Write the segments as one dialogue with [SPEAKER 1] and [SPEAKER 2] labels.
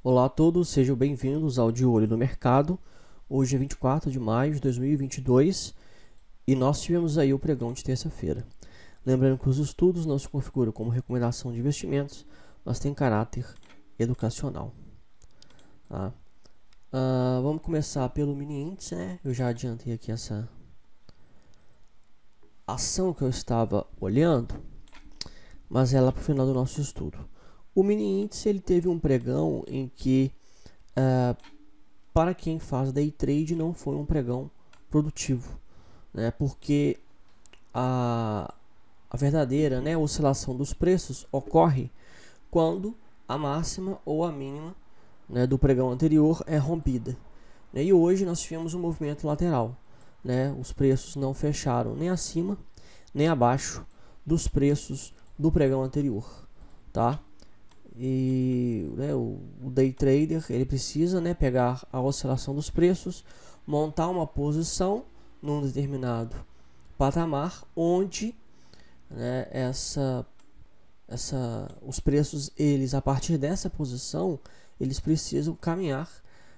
[SPEAKER 1] Olá a todos, sejam bem-vindos ao De Olho no Mercado. Hoje é 24 de maio de 2022 e nós tivemos aí o pregão de terça-feira. Lembrando que os estudos não se configuram como recomendação de investimentos, mas têm caráter educacional. Tá? Vamos começar pelo mini índice, né? Eu já adiantei aqui essa ação que eu estava olhando, mas é lá para o final do nosso estudo. O mini índice ele teve um pregão em que, para quem faz day trade, não foi um pregão produtivo, né? Porque a verdadeira, né, oscilação dos preços ocorre quando a máxima ou a mínima, né, do pregão anterior é rompida, né? E hoje nós tivemos um movimento lateral, né? Os preços não fecharam nem acima nem abaixo dos preços do pregão anterior, tá? E né, o day trader ele precisa, né, pegar a oscilação dos preços, montar uma posição num determinado patamar onde, né, os preços eles a partir dessa posição eles precisam caminhar,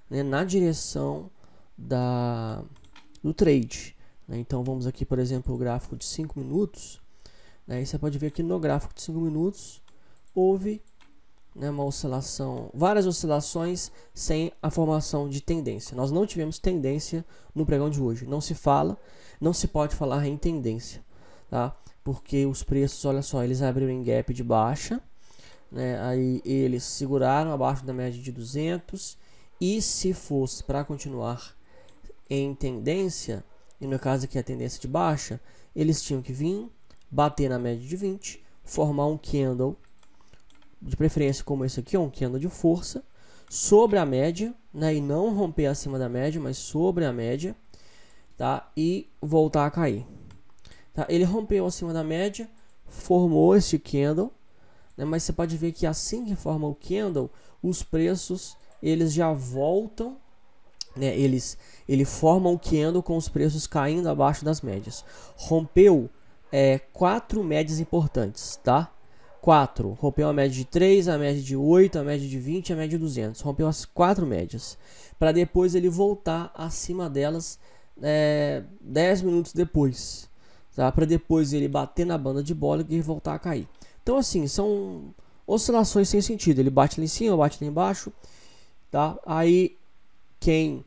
[SPEAKER 1] né, na direção do trade, né? Então vamos aqui, por exemplo, o gráfico de 5 minutos, né, e você pode ver aqui no gráfico de 5 minutos houve, né, uma oscilação, várias oscilações sem a formação de tendência. Nós não tivemos tendência no pregão de hoje. Não se pode falar em tendência, tá? Porque os preços, olha só, eles abriram em gap de baixa, né? Aí eles seguraram abaixo da média de 200 e se fosse para continuar em tendência, e no caso aqui a tendência de baixa, eles tinham que vir, bater na média de 20, formar um candle de preferência como esse aqui, um candle de força sobre a média, né, e não romper acima da média, mas sobre a média, tá? E voltar a cair, tá? Ele rompeu acima da média, formou este candle, né, mas você pode ver que assim que forma o candle, os preços eles já voltam, né, ele forma um candle com os preços caindo abaixo das médias. Rompeu 4 médias importantes, tá? 4, rompeu a média de 3, a média de 8, a média de 20, a média de 200. Rompeu as 4 médias, para depois ele voltar acima delas 10 minutos depois, tá? Para depois ele bater na banda de Bollinger e voltar a cair. Então assim, são oscilações sem sentido. Ele bate lá em cima, bate lá embaixo, tá? Aí quem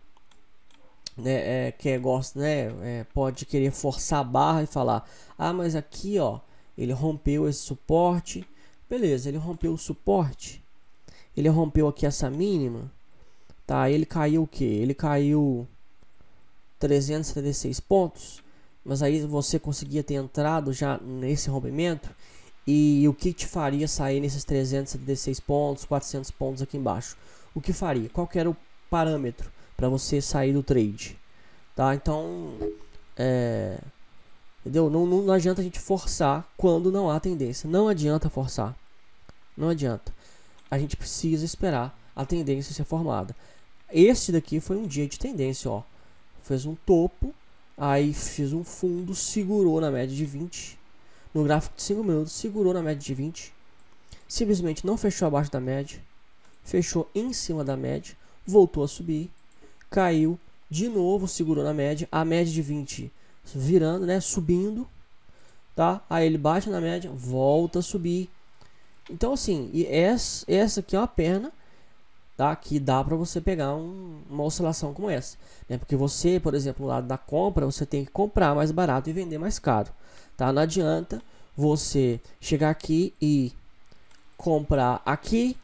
[SPEAKER 1] gosta, né, pode querer forçar a barra e falar: ah, mas aqui, ó, ele rompeu esse suporte. Beleza, ele rompeu o suporte. Ele rompeu aqui essa mínima. Tá, ele caiu o que? Ele caiu 376 pontos. Mas aí você conseguia ter entrado já nesse rompimento. E o que te faria sair nesses 376 pontos, 400 pontos aqui embaixo? O que faria? Qual que era o parâmetro para você sair do trade? Tá, então entendeu? Não adianta a gente forçar quando não há tendência. Não adianta forçar. Não adianta. A gente precisa esperar a tendência ser formada. Esse daqui foi um dia de tendência, ó. Fez um topo, aí fez um fundo, segurou na média de 20. No gráfico de 5 minutos, segurou na média de 20. Simplesmente não fechou abaixo da média. Fechou em cima da média. Voltou a subir. Caiu. De novo, segurou na média. A média de 20 virando, né? Subindo, tá? Aí ele bate na média, volta a subir. Então assim, e essa aqui é uma perna, tá? Que dá para você pegar uma oscilação como essa, né? Porque você, por exemplo, no lado da compra, você tem que comprar mais barato e vender mais caro, tá? Não adianta você chegar aqui e comprar aqui,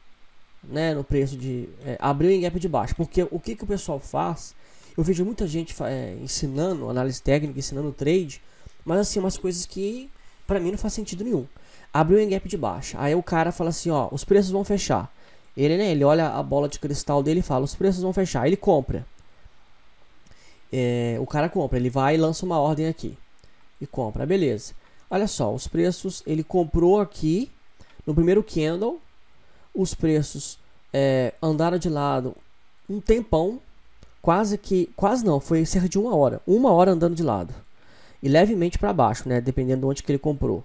[SPEAKER 1] né? No preço de abrir em gap de baixo, porque o que o pessoal faz? Eu vejo muita gente ensinando análise técnica, ensinando trade, mas assim, umas coisas que pra mim não faz sentido nenhum. Abriu em gap de baixa, aí o cara fala assim, ó, os preços vão fechar. Ele, né, ele olha a bola de cristal dele e fala, os preços vão fechar. Aí ele compra. O cara compra, ele vai e lança uma ordem aqui. E compra, beleza. Olha só, os preços, ele comprou aqui, no primeiro candle, os preços andaram de lado um tempão, quase não, foi cerca de uma hora andando de lado e levemente para baixo, né, dependendo de onde que ele comprou.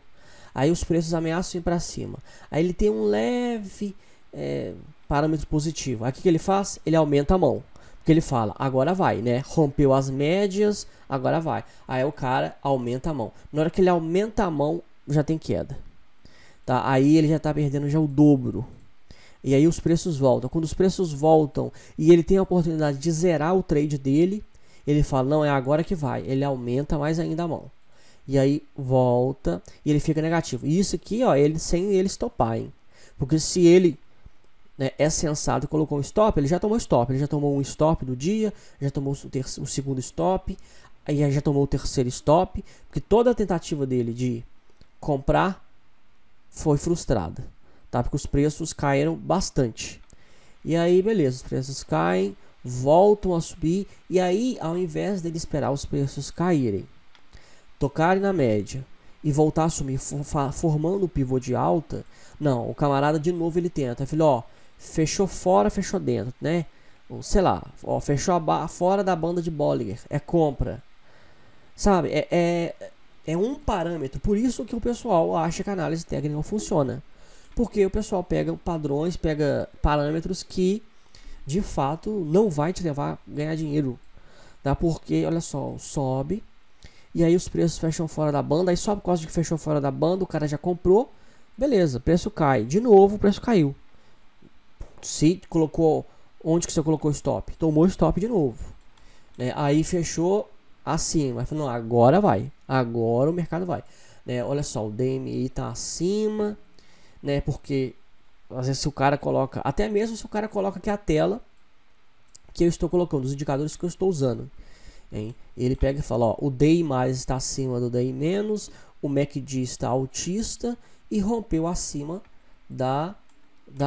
[SPEAKER 1] Aí os preços ameaçam ir para cima, aí ele tem um leve parâmetro positivo. Aí o que ele faz? Ele aumenta a mão. Porque ele fala, agora vai, né? Rompeu as médias, agora vai. Aí o cara aumenta a mão. Na hora que ele aumenta a mão, já tem queda. Tá? Aí ele já está perdendo já o dobro. E aí os preços voltam. Quando os preços voltam e ele tem a oportunidade de zerar o trade dele, ele fala, não, é agora que vai. Ele aumenta mais ainda a mão. E aí volta e ele fica negativo. E isso aqui, ó, ele sem ele stopar, hein? Porque se ele, né, é sensato e colocou um stop, ele já tomou stop. Ele já tomou um stop do dia, já tomou o segundo stop, aí já tomou o terceiro stop. Porque toda a tentativa dele de comprar foi frustrada. Tá? Porque os preços caíram bastante. E aí, beleza, os preços caem, voltam a subir. E aí, ao invés dele esperar os preços caírem, tocarem na média e voltar a subir, formando o pivô de alta, não, o camarada de novo ele tenta. Ele falou, ó, fechou fora, fechou dentro, né? Ou, sei lá, ó, fechou fora da banda de Bollinger, é compra. Sabe, é um parâmetro. Por isso que o pessoal acha que a análise técnica não funciona. Porque o pessoal pega padrões, pega parâmetros que de fato não vai te levar a ganhar dinheiro. Tá? Porque, olha só, sobe e aí os preços fecham fora da banda. Aí sobe por causa de que fechou fora da banda, o cara já comprou. Beleza, preço cai. De novo o preço caiu. Se colocou, onde que você colocou o stop? Tomou stop de novo. Né? Aí fechou acima. Falou, não, agora vai. Agora o mercado vai. Né? Olha só, o DMI está acima. Né? Porque às vezes se o cara coloca, até mesmo se o cara coloca aqui a tela que eu estou colocando, os indicadores que eu estou usando, hein? Ele pega e fala, ó, o DI mais está acima do DI menos, o MACD está altista e rompeu acima da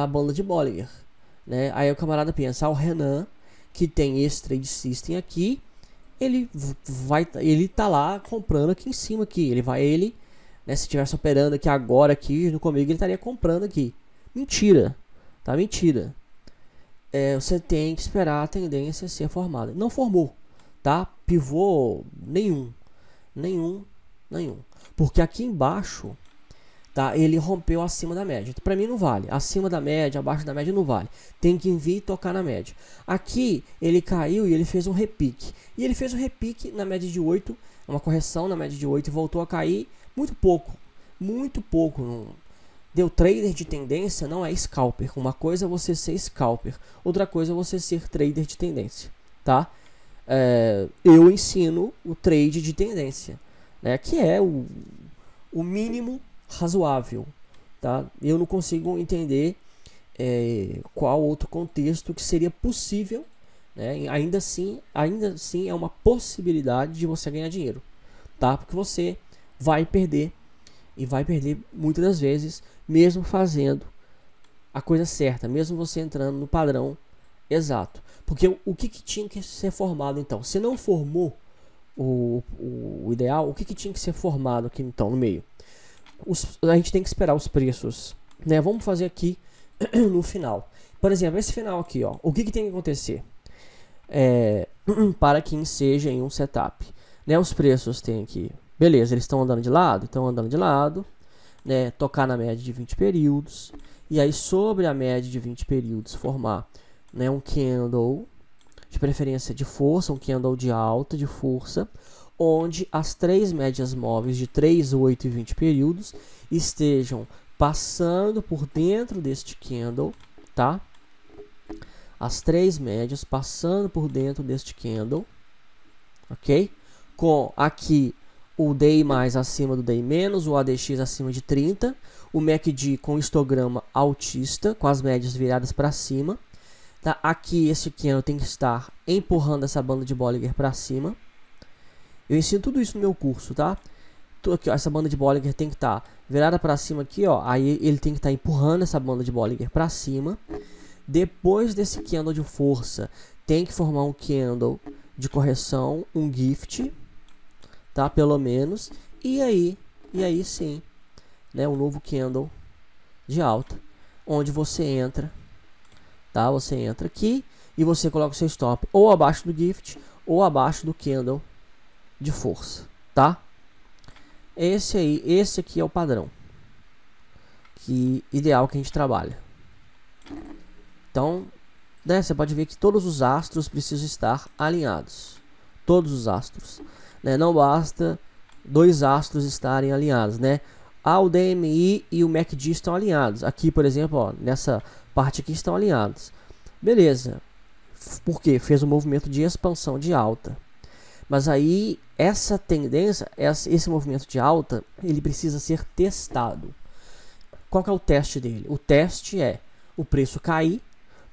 [SPEAKER 1] banda de Bollinger, né? Aí o camarada pensa, o Renan, que tem esse trade system aqui, ele tá lá comprando aqui em cima aqui, né, se estivesse operando aqui agora, aqui no comigo, ele estaria comprando aqui. Mentira, tá? Mentira. Você tem que esperar a tendência ser formada. Não formou, tá? Pivô nenhum. Porque aqui embaixo, tá? Ele rompeu acima da média. Para mim não vale. Acima da média, abaixo da média não vale. Tem que vir e tocar na média. Aqui ele caiu e ele fez um repique. E ele fez um repique na média de 8, uma correção na média de 8 e voltou a cair. Muito pouco. Não. Deu trader de tendência, não é scalper. Uma coisa é você ser scalper, outra coisa é você ser trader de tendência, tá? Eu ensino o trade de tendência, né? Que é o mínimo razoável, tá? Eu não consigo entender qual outro contexto que seria possível, né? Ainda assim é uma possibilidade de você ganhar dinheiro, tá? Porque você vai perder, e vai perder muitas das vezes, mesmo fazendo a coisa certa, mesmo você entrando no padrão exato. Porque o que tinha que ser formado então? Se não formou o ideal, o que tinha que ser formado aqui então no meio? A gente tem que esperar os preços, né? Vamos fazer aqui no final. Por exemplo, esse final aqui, ó, o que tem que acontecer para que seja em um setup, né? Os preços têm que, beleza, eles estão andando de lado, né? Tocar na média de 20 períodos e aí sobre a média de 20 períodos formar, né, um candle de preferência de força, um candle de alta de força, onde as três médias móveis de 3, 8 e 20 períodos estejam passando por dentro deste candle, tá? As três médias passando por dentro deste candle, ok? Com aqui o DI mais acima do DI menos, o ADX acima de 30, o MACD com histograma altista, com as médias viradas para cima. Tá? Aqui esse candle tem que estar empurrando essa banda de Bollinger para cima. Eu ensino tudo isso no meu curso, tá? Aqui, ó, essa banda de Bollinger tem que estar virada para cima aqui, ó. Aí ele tem que estar empurrando essa banda de Bollinger para cima. Depois desse candle de força, tem que formar um candle de correção, um gift, tá? Pelo menos. E aí sim, né? Um novo candle de alta, onde você entra, tá? Você entra aqui e você coloca o seu stop ou abaixo do gift ou abaixo do candle de força, tá? Esse aqui é o padrão ideal que a gente trabalha. Então, né, você pode ver que todos os astros precisam estar alinhados. Todos os astros, né? Não basta dois astros estarem alinhados, né? O DMI e o MACD estão alinhados. Aqui, por exemplo, ó, nessa parte aqui estão alinhados. Beleza. Por quê? Fez um movimento de expansão de alta. Mas aí, essa tendência, esse movimento de alta, ele precisa ser testado. Qual que é o teste dele? O teste é o preço cair,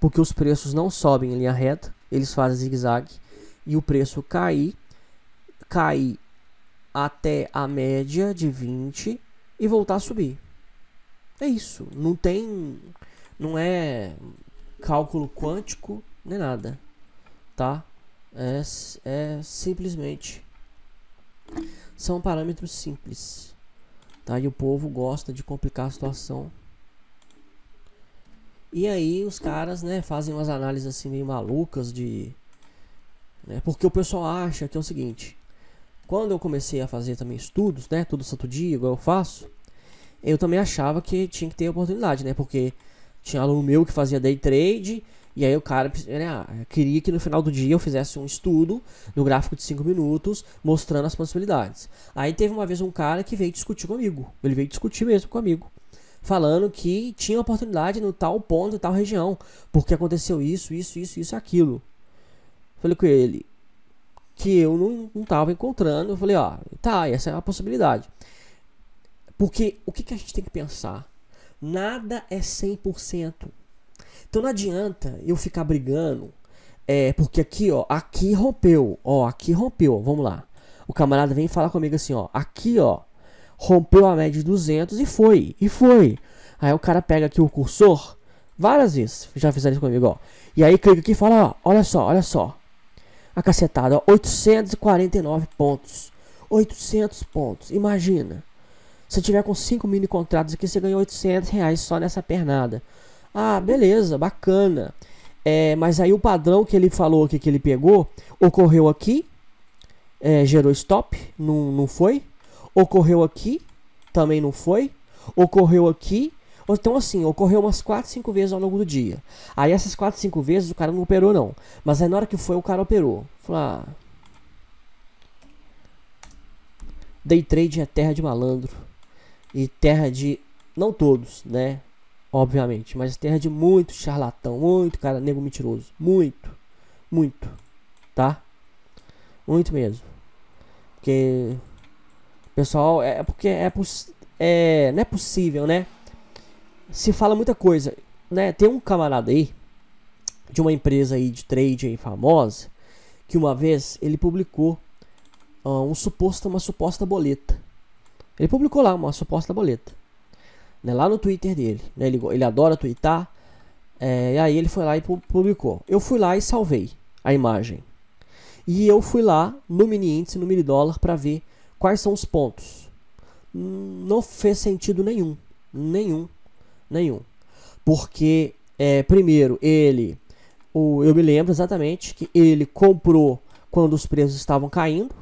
[SPEAKER 1] porque os preços não sobem em linha reta, eles fazem zigue-zague, e o preço cair até a média de 20 e voltar a subir. É isso. Não é cálculo quântico nem nada, tá? É simplesmente são parâmetros simples, tá? E o povo gosta de complicar a situação. E aí os caras, né, fazem umas análises assim meio malucas de, né, porque o pessoal acha que é o seguinte: quando eu comecei a fazer também estudos, né, todo santo dia, igual eu faço, eu também achava que tinha que ter oportunidade, né, porque tinha aluno meu que fazia day trade, e aí o cara, né, queria que no final do dia eu fizesse um estudo no gráfico de 5 minutos, mostrando as possibilidades. Aí teve uma vez um cara que veio discutir comigo, ele veio discutir mesmo comigo, falando que tinha oportunidade no tal ponto, em tal região, porque aconteceu isso, aquilo. Falei com ele que eu não tava encontrando. Eu falei, ó, tá, essa é uma possibilidade. Porque o que a gente tem que pensar? Nada é 100%. Então não adianta eu ficar brigando, porque aqui, ó, aqui rompeu, vamos lá. O camarada vem falar comigo assim, ó, aqui, ó, rompeu a média de 200 e foi. Aí o cara pega aqui o cursor, várias vezes, já fizeram isso comigo, ó. E aí clica aqui e fala, ó, olha só. A cacetada, ó, 849 pontos. 800 pontos, imagina. Se tiver com 5 mini contratos aqui, você ganhou R$800 só nessa pernada. Ah, beleza, bacana. Mas aí o padrão que ele falou aqui, que ele pegou, ocorreu aqui, gerou stop, não foi. Ocorreu aqui, também não foi. Ocorreu aqui. Então assim, ocorreu umas 4, 5 vezes ao longo do dia. Aí essas 4, 5 vezes o cara não operou não. Mas aí na hora que foi, o cara operou. Falei, day trade é terra de malandro. E terra de, não todos, né? Obviamente, mas terra de muito charlatão, muito cara, nego mentiroso. Muito, tá? Muito mesmo. Porque pessoal, não é possível, né? Se fala muita coisa, né? Tem um camarada aí de uma empresa aí de trade aí famosa, que uma vez ele publicou uma suposta boleta. Ele publicou lá uma suposta boleta, né, lá no Twitter dele, né? Ele adora twittar, e aí ele foi lá e publicou. Eu fui lá e salvei a imagem. E eu fui lá no mini índice, no mini dólar, para ver quais são os pontos. Não fez sentido nenhum. Porque, primeiro, eu me lembro exatamente que ele comprou quando os preços estavam caindo.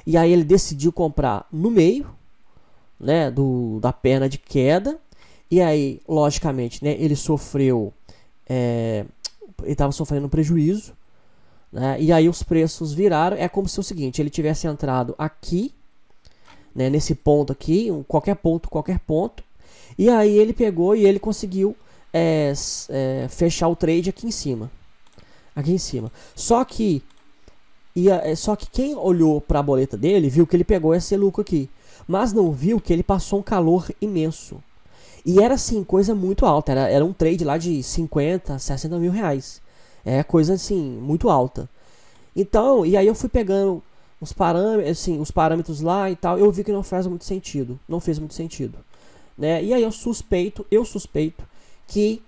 [SPEAKER 1] E aí ele decidiu comprar no meio, né, da perna de queda. E aí, logicamente, né, ele sofreu... ele estava sofrendo prejuízo. Né, e aí os preços viraram. É como se o seguinte, ele tivesse entrado aqui, né, nesse ponto aqui, qualquer ponto. E aí ele pegou e ele conseguiu fechar o trade aqui em cima. Só que quem olhou para a boleta dele viu que ele pegou esse lucro aqui, mas não viu que ele passou um calor imenso. E era assim, coisa muito alta. Era um trade lá de 50, 60 mil reais. É coisa assim, muito alta. Então, e aí eu fui pegando os parâmetros lá e tal. Eu vi que não fez muito sentido. Né? E aí eu suspeito que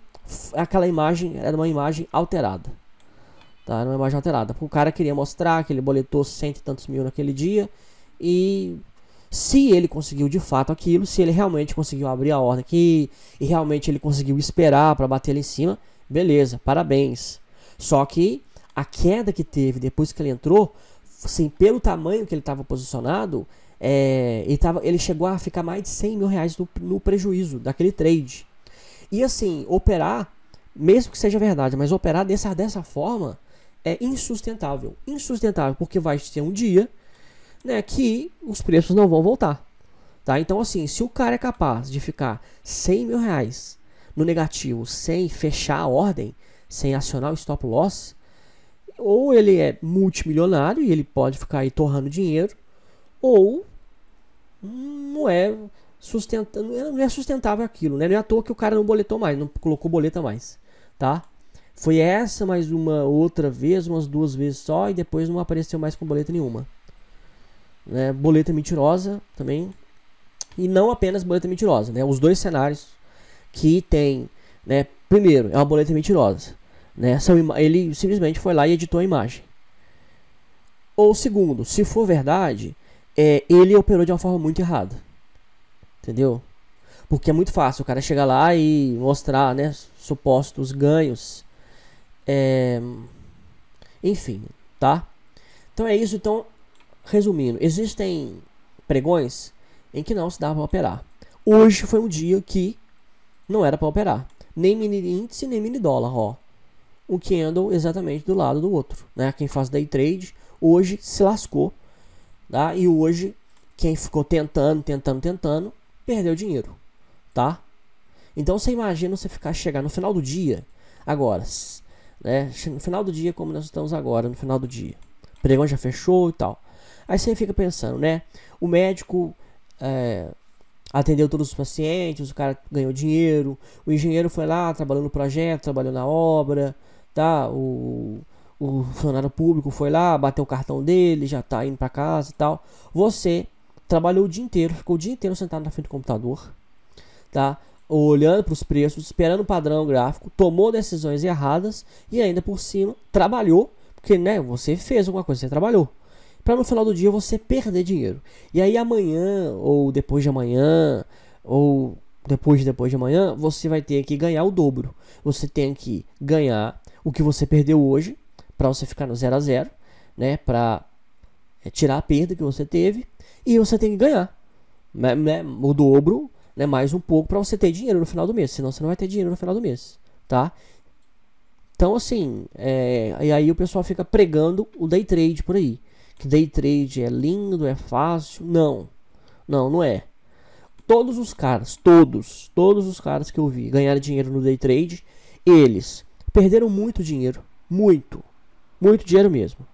[SPEAKER 1] aquela imagem era uma imagem alterada. Tá? Era uma imagem alterada. Porque o cara queria mostrar que ele boletou 100 e tantos mil naquele dia. E se ele conseguiu de fato aquilo, se ele realmente conseguiu abrir a ordem aqui, e realmente ele conseguiu esperar para bater ali em cima, beleza, parabéns. Só que a queda que teve depois que ele entrou, assim, pelo tamanho que ele estava posicionado, ele chegou a ficar mais de 100 mil reais no prejuízo daquele trade. E assim, operar mesmo que seja verdade, mas operar dessa forma é insustentável. Insustentável, porque vai ter um dia, né, que os preços não vão voltar. Tá? Então, assim, se o cara é capaz de ficar 100 mil reais no negativo sem fechar a ordem, sem acionar o stop loss, ou ele é multimilionário e ele pode ficar aí torrando dinheiro, ou não é sustentável aquilo, né? Não é à toa que o cara não boletou mais, não colocou boleta mais, tá? Foi essa mais uma outra vez, umas 2 vezes só, e depois não apareceu mais com boleta nenhuma, né? Boleta mentirosa também, e não apenas boleta mentirosa, né? Os dois cenários que tem, né? Primeiro, é uma boleta mentirosa, né? Ele simplesmente foi lá e editou a imagem. Ou segundo, se for verdade, ele operou de uma forma muito errada, entendeu? Porque é muito fácil o cara chegar lá e mostrar, né, supostos ganhos, enfim, tá? Então é isso. Então, resumindo, existem pregões em que não se dá para operar. Hoje foi um dia que não era para operar, nem mini índice, nem mini dólar, ó. O candle exatamente do lado do outro, né? Quem faz day trade hoje se lascou, tá? E hoje quem ficou tentando, perdeu dinheiro, tá? Então você imagina você chegar no final do dia, agora, né? No final do dia, como nós estamos agora, no final do dia, o pregão já fechou e tal. Aí você fica pensando, né? O médico atendeu todos os pacientes, o cara ganhou dinheiro, o engenheiro foi lá, trabalhou no projeto, trabalhou na obra, tá? O funcionário público foi lá, bateu o cartão dele, já tá indo para casa e tal. Você trabalhou o dia inteiro, ficou o dia inteiro sentado na frente do computador, tá? Olhando para os preços, esperando o padrão gráfico, tomou decisões erradas e ainda por cima trabalhou, porque, né, você fez alguma coisa, você trabalhou, para no final do dia você perder dinheiro. E aí amanhã, ou depois de amanhã, ou depois de amanhã, você vai ter que ganhar o dobro. Você tem que ganhar o que você perdeu hoje, para você ficar no 0 a 0, né, para tirar a perda que você teve, e você tem que ganhar, né, o dobro, né, mais um pouco, para você ter dinheiro no final do mês, senão você não vai ter dinheiro no final do mês, tá? Então, assim, e aí o pessoal fica pregando o day trade por aí, que day trade é lindo, é fácil. Não é. Todos os caras que eu vi ganharam dinheiro no day trade, eles perderam muito dinheiro, muito dinheiro mesmo.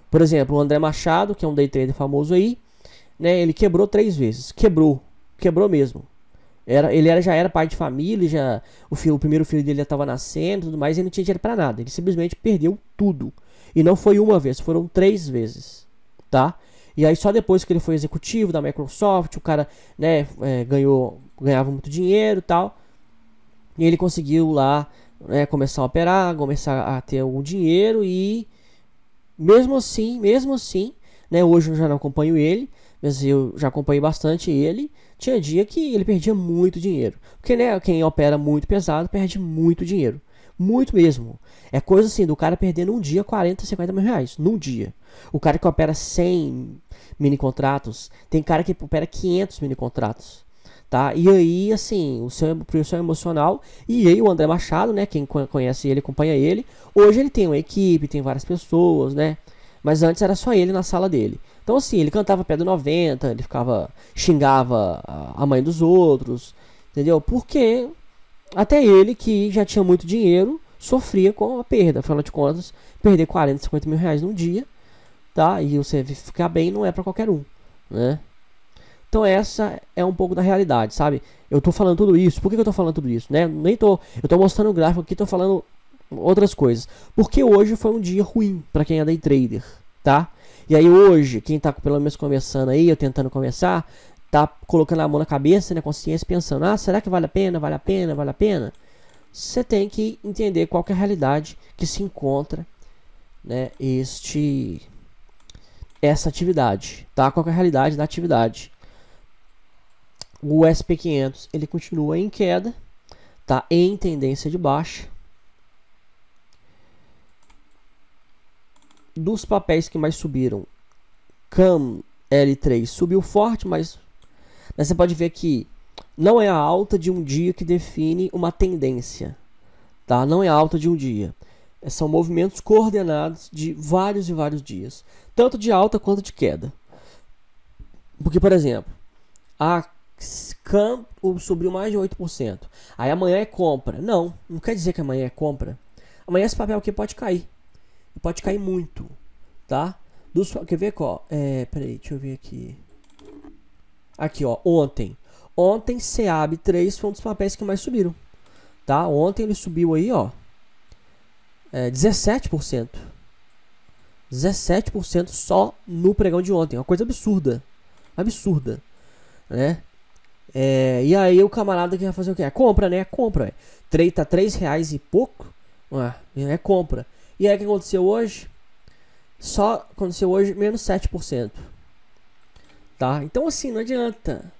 [SPEAKER 1] Por exemplo, o André Machado, que é um day trader famoso aí, né, ele quebrou 3 vezes, quebrou mesmo. Ele já era pai de família, o primeiro filho dele já estava nascendo, tudo mais, e ele não tinha dinheiro para nada. Ele simplesmente perdeu tudo. E não foi uma vez, foram 3 vezes, tá? E aí só depois que ele foi executivo da Microsoft, o cara, né, ganhava muito dinheiro e tal, e ele conseguiu lá, né, começar a operar, começar a ter algum dinheiro. E mesmo assim, né, hoje eu já não acompanho ele, mas eu já acompanhei bastante ele. Tinha dia que ele perdia muito dinheiro, porque, né, quem opera muito pesado perde muito dinheiro, muito mesmo. É coisa assim do cara perder num dia 40, 50 mil reais, num dia. O cara que opera 100 mini contratos, tem cara que opera 500 mini contratos, tá? E aí, assim, o seu emocional. E aí o André Machado, né, quem conhece ele, acompanha ele, hoje ele tem uma equipe, tem várias pessoas, né? Mas antes era só ele na sala dele. Então, assim, ele cantava pé do 90, ele xingava a mãe dos outros, entendeu? Porque até ele, que já tinha muito dinheiro, sofria com a perda. Afinal de contas, perder 40, 50 mil reais num dia, tá? E você ficar bem não é pra qualquer um, né? Então essa é um pouco da realidade, sabe? Eu tô falando tudo isso. Por que eu tô falando tudo isso, né? Eu tô mostrando o gráfico aqui, tô falando outras coisas. Porque hoje foi um dia ruim pra quem é day trader, tá? E aí hoje, quem tá pelo menos começando aí, ou tentando começar, tá colocando a mão na cabeça, na consciência, pensando, será que vale a pena, vale a pena, vale a pena? Você tem que entender qual que é a realidade que se encontra, né, essa atividade, tá? Qual que é a realidade da atividade? O SP500, ele continua em queda, tá? Em tendência de baixa. Dos papéis que mais subiram, CAM L3 subiu forte, mas você pode ver que não é a alta de um dia que define uma tendência, tá? Não é alta de um dia. São movimentos coordenados de vários e vários dias, tanto de alta quanto de queda. Porque, por exemplo, a CAM subiu mais de 8%. Aí amanhã é compra. Não quer dizer que amanhã é compra. Amanhã esse papel aqui pode cair. Pode cair muito, tá? Quer ver qual? Peraí, deixa eu ver aqui. Aqui, ó, ontem. Ontem, CEAB3 foi um dos papéis que mais subiram, tá? Ontem ele subiu aí, ó, 17%. 17% só no pregão de ontem. Uma coisa absurda. Absurda, né? E aí o camarada que vai fazer o quê? É compra, né? Compra. Tá R$3 e pouco. É compra. E aí o que aconteceu hoje? Só aconteceu hoje menos 7%. Tá? Então assim, não adianta.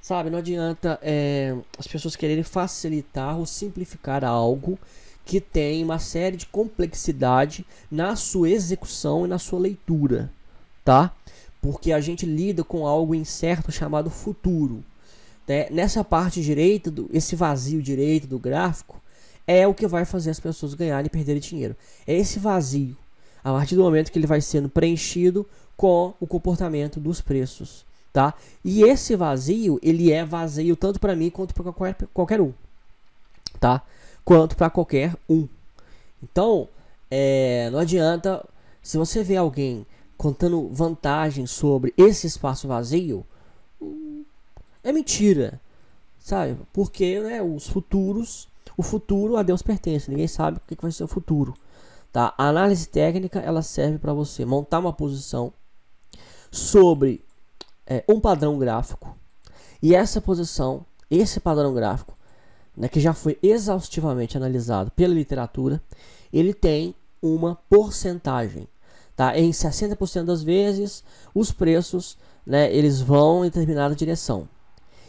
[SPEAKER 1] Sabe, não adianta as pessoas quererem facilitar ou simplificar algo que tem uma série de complexidade na sua execução e na sua leitura, tá? Porque a gente lida com algo incerto chamado futuro, né? Nessa parte direita, esse vazio direito do gráfico, é o que vai fazer as pessoas ganharem e perderem dinheiro. É esse vazio, a partir do momento que ele vai sendo preenchido com o comportamento dos preços, tá? E esse vazio, ele é vazio tanto para mim quanto para qualquer um, tá? Quanto para qualquer um. Então, não adianta, se você vê alguém contando vantagem sobre esse espaço vazio, é mentira, sabe? Porque, né, o futuro a Deus pertence, ninguém sabe o que vai ser o futuro, tá? A análise técnica, ela serve para você montar uma posição sobre um padrão gráfico, e essa posição, esse padrão gráfico, né, que já foi exaustivamente analisado pela literatura, ele tem uma porcentagem, tá? Em 60% das vezes os preços, né, eles vão em determinada direção,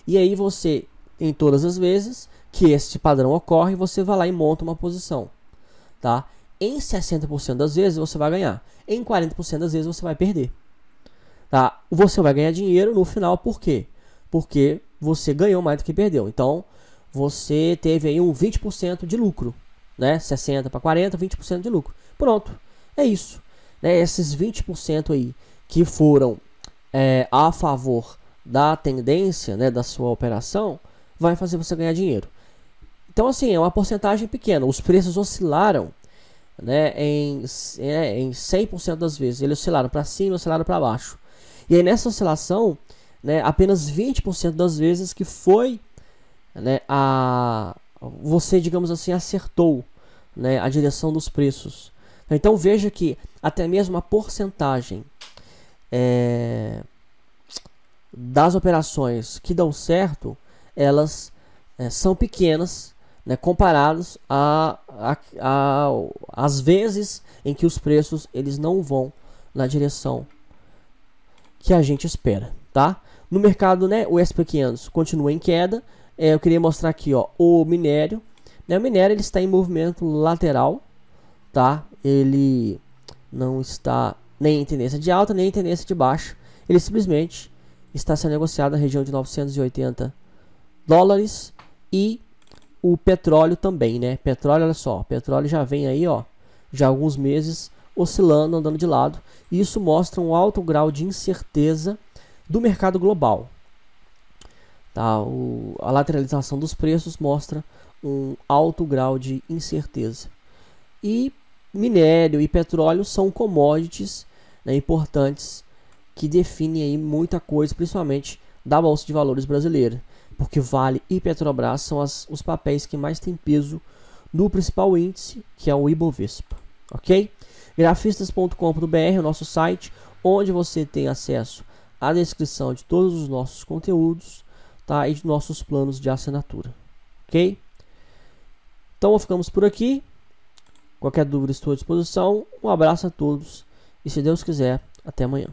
[SPEAKER 1] e aí você, em todas as vezes que esse padrão ocorre, você vai lá e monta uma posição, tá? Em 60% das vezes você vai ganhar, em 40% das vezes você vai perder, tá? Você vai ganhar dinheiro no final, por quê? Porque você ganhou mais do que perdeu. Então você teve aí um 20% de lucro, né? 60 para 40, 20% de lucro. Pronto, é isso, né? Esses 20% aí que foram a favor da tendência, né, da sua operação, vai fazer você ganhar dinheiro. Então assim, é uma porcentagem pequena. Os preços oscilaram, né, em 100% das vezes. Eles oscilaram para cima, oscilaram para baixo. E aí nessa oscilação, né, apenas 20% das vezes que foi, né, você, digamos assim, acertou, né, a direção dos preços. Então veja que até mesmo a porcentagem das operações que dão certo, elas são pequenas, né, comparados às vezes em que os preços eles não vão na direção que a gente espera, tá? No mercado, né, o S&P 500 continua em queda. Eu queria mostrar aqui, ó, o minério, né? O minério ele está em movimento lateral, tá? Ele não está nem em tendência de alta nem em tendência de baixa. Ele simplesmente está sendo negociado na região de 980 dólares. E o petróleo também, né? Petróleo, olha só, petróleo já vem aí, ó, já há alguns meses oscilando, andando de lado. E isso mostra um alto grau de incerteza do mercado global, tá? A lateralização dos preços mostra um alto grau de incerteza. E minério e petróleo são commodities, né, importantes que definem aí muita coisa, principalmente da Bolsa de Valores brasileira, porque Vale e Petrobras são os papéis que mais têm peso no principal índice, que é o Ibovespa, ok? Grafistas.com.br é o nosso site, onde você tem acesso à descrição de todos os nossos conteúdos, tá? E de nossos planos de assinatura, ok? Então ficamos por aqui. Qualquer dúvida estou à disposição. Um abraço a todos e, se Deus quiser, até amanhã.